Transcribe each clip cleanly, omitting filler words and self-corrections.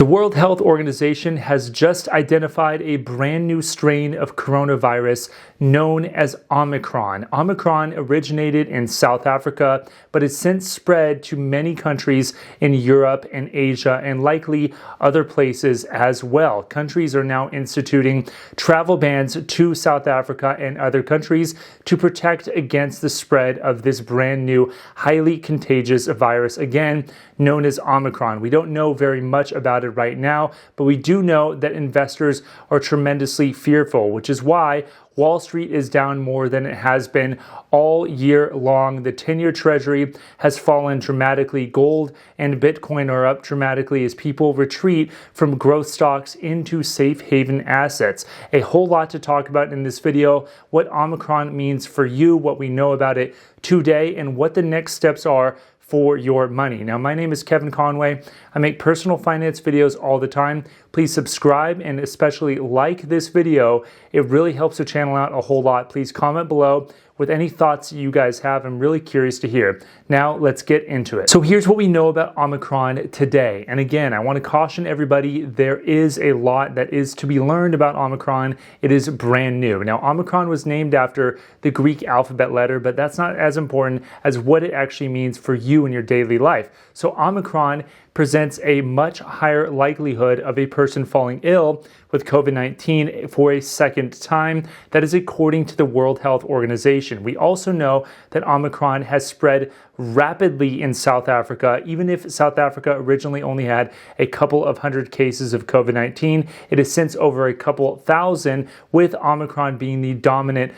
The World Health Organization has just identified a brand new strain of coronavirus known as Omicron. Omicron originated in South Africa, but has since spread to many countries in Europe and Asia and likely other places as well. Countries are now instituting travel bans to South Africa and other countries to protect against the spread of this brand new, highly contagious virus, again known as Omicron. We don't know very much about it right now, but we do know that investors are tremendously fearful, which is why Wall Street is down more than it has been all year long. The 10-year Treasury has fallen dramatically. Gold and Bitcoin are up dramatically as people retreat from growth stocks into safe haven assets. A whole lot to talk about in this video: what Omicron means for you, what we know about it today, and what the next steps are for your money. Now, my name is Kevin Conway. I make personal finance videos all the time. Please subscribe and especially like this video. It really helps the channel out a whole lot. Please comment below with any thoughts you guys have. I'm really curious to hear. Now, let's get into it. So here's what we know about Omicron today. And again, I want to caution everybody, there is a lot that is to be learned about Omicron. It is brand new. Now, Omicron was named after the Greek alphabet letter, but that's not as important as what it actually means for you in your daily life. So Omicron presents a much higher likelihood of a person falling ill with COVID-19 for a second time. That is according to the World Health Organization. We also know that Omicron has spread rapidly in South Africa. Even if South Africa originally only had a couple of hundred cases of COVID-19, it is since over a couple thousand, with Omicron being the dominant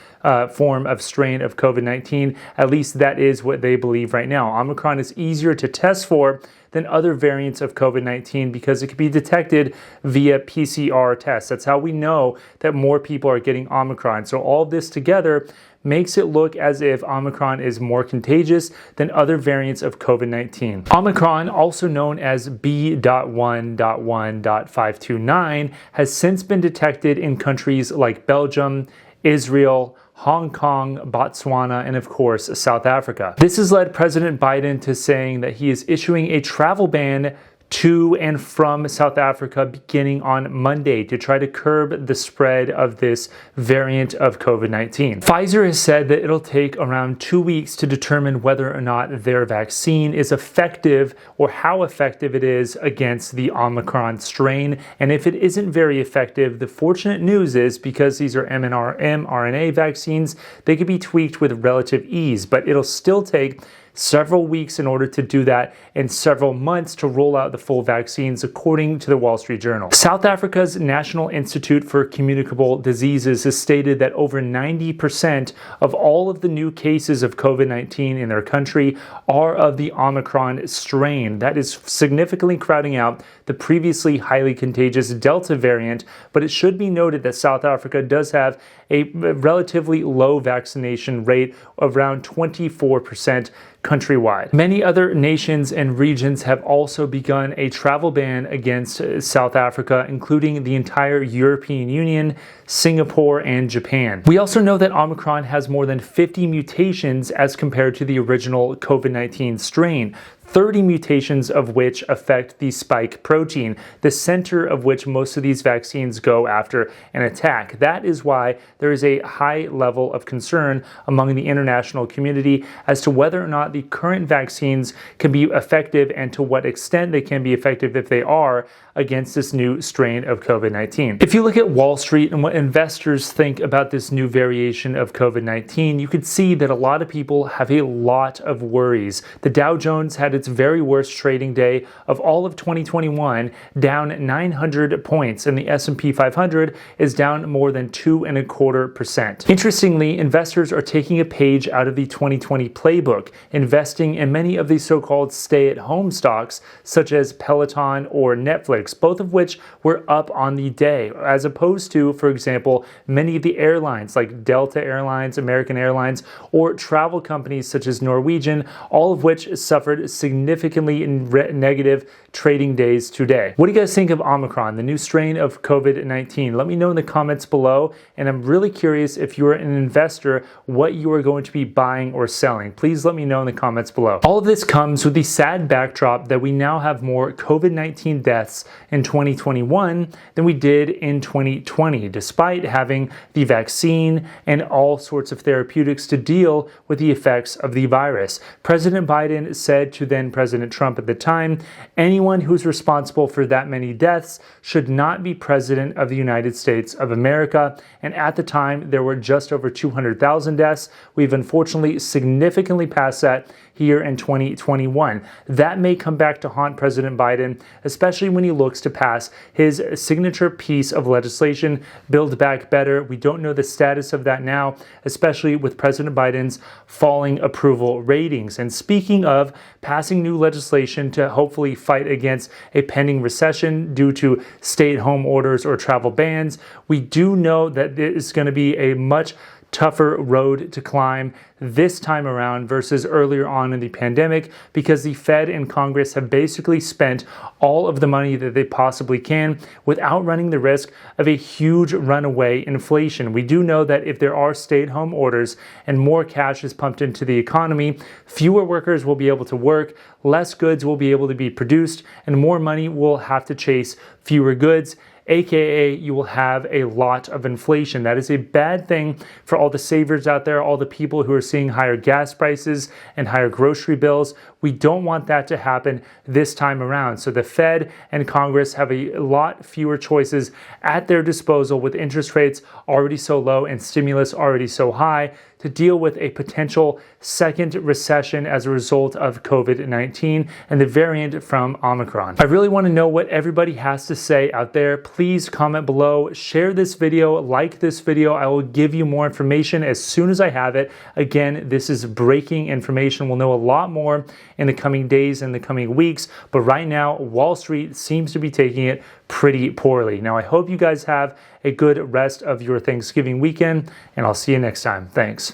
form of strain of COVID-19. At least that is what they believe right now. Omicron is easier to test for than other variants of COVID-19 because it can be detected via PCR tests. That's how we know that more people are getting Omicron. So all of this together makes it look as if Omicron is more contagious than other variants of COVID-19. Omicron, also known as B.1.1.529, has since been detected in countries like Belgium, Israel, Hong Kong, Botswana, and of course, South Africa. This has led President Biden to saying that he is issuing a travel ban to and from South Africa beginning on Monday to try to curb the spread of this variant of COVID-19. Pfizer has said that it'll take around 2 weeks to determine whether or not their vaccine is effective or how effective it is against the Omicron strain. And if it isn't very effective, the fortunate news is, because these are mRNA vaccines, they can be tweaked with relative ease, but it'll still take several weeks in order to do that and several months to roll out the full vaccines, according to the Wall Street Journal. South Africa's National Institute for Communicable Diseases has stated that over 90% of all of the new cases of COVID-19 in their country are of the Omicron strain. That is significantly crowding out the previously highly contagious Delta variant, but it should be noted that South Africa does have a relatively low vaccination rate of around 24% countrywide. Many other nations and regions have also begun a travel ban against South Africa, including the entire European Union, Singapore, and Japan. We also know that Omicron has more than 50 mutations as compared to the original COVID-19 strain. 30 mutations of which affect the spike protein, the center of which most of these vaccines go after an attack. That is why there is a high level of concern among the international community as to whether or not the current vaccines can be effective and to what extent they can be effective, if they are, against this new strain of COVID-19. If you look at Wall Street and what investors think about this new variation of COVID-19, you could see that a lot of people have a lot of worries. The Dow Jones had its very worst trading day of all of 2021, down 900 points, and the S&P 500 is down more than 2.25%. Interestingly, investors are taking a page out of the 2020 playbook, investing in many of these so-called stay-at-home stocks, such as Peloton or Netflix, both of which were up on the day, as opposed to, for example, many of the airlines like Delta Airlines, American Airlines, or travel companies such as Norwegian, all of which suffered significantly negative trading days today. What do you guys think of Omicron, the new strain of COVID-19? Let me know in the comments below, and I'm really curious if you're an investor, what you are going to be buying or selling. Please let me know in the comments below. All of this comes with the sad backdrop that we now have more COVID-19 deaths in 2021 than we did in 2020, despite having the vaccine and all sorts of therapeutics to deal with the effects of the virus. President Biden said to then President Trump at the time, anyone who's responsible for that many deaths should not be president of the United States of America. And at the time, there were just over 200,000 deaths. We've unfortunately significantly passed that here in 2021. That may come back to haunt President Biden, especially when he looks to pass his signature piece of legislation, Build Back Better. We don't know the status of that now, especially with President Biden's falling approval ratings. And speaking of passing new legislation to hopefully fight against a pending recession due to stay-at-home orders or travel bans, we do know that it is going to be a much tougher road to climb this time around versus earlier on in the pandemic, because the Fed and Congress have basically spent all of the money that they possibly can without running the risk of a huge runaway inflation. We do know that if there are stay-at-home orders and more cash is pumped into the economy, fewer workers will be able to work, less goods will be able to be produced, and more money will have to chase fewer goods, aka you will have a lot of inflation. That is a bad thing for all the savers out there, all the people who are seeing higher gas prices and higher grocery bills. We don't want that to happen this time around. So the Fed and Congress have a lot fewer choices at their disposal, with interest rates already so low and stimulus already so high, to deal with a potential second recession as a result of COVID-19 and the variant from Omicron. I really want to know what everybody has to say out there. Please comment below, share this video, like this video. I will give you more information as soon as I have it. Again, this is breaking information. We'll know a lot more in the coming days and the coming weeks, but right now Wall Street seems to be taking it pretty poorly. Now, I hope you guys have a good rest of your Thanksgiving weekend, and I'll see you next time. Thanks.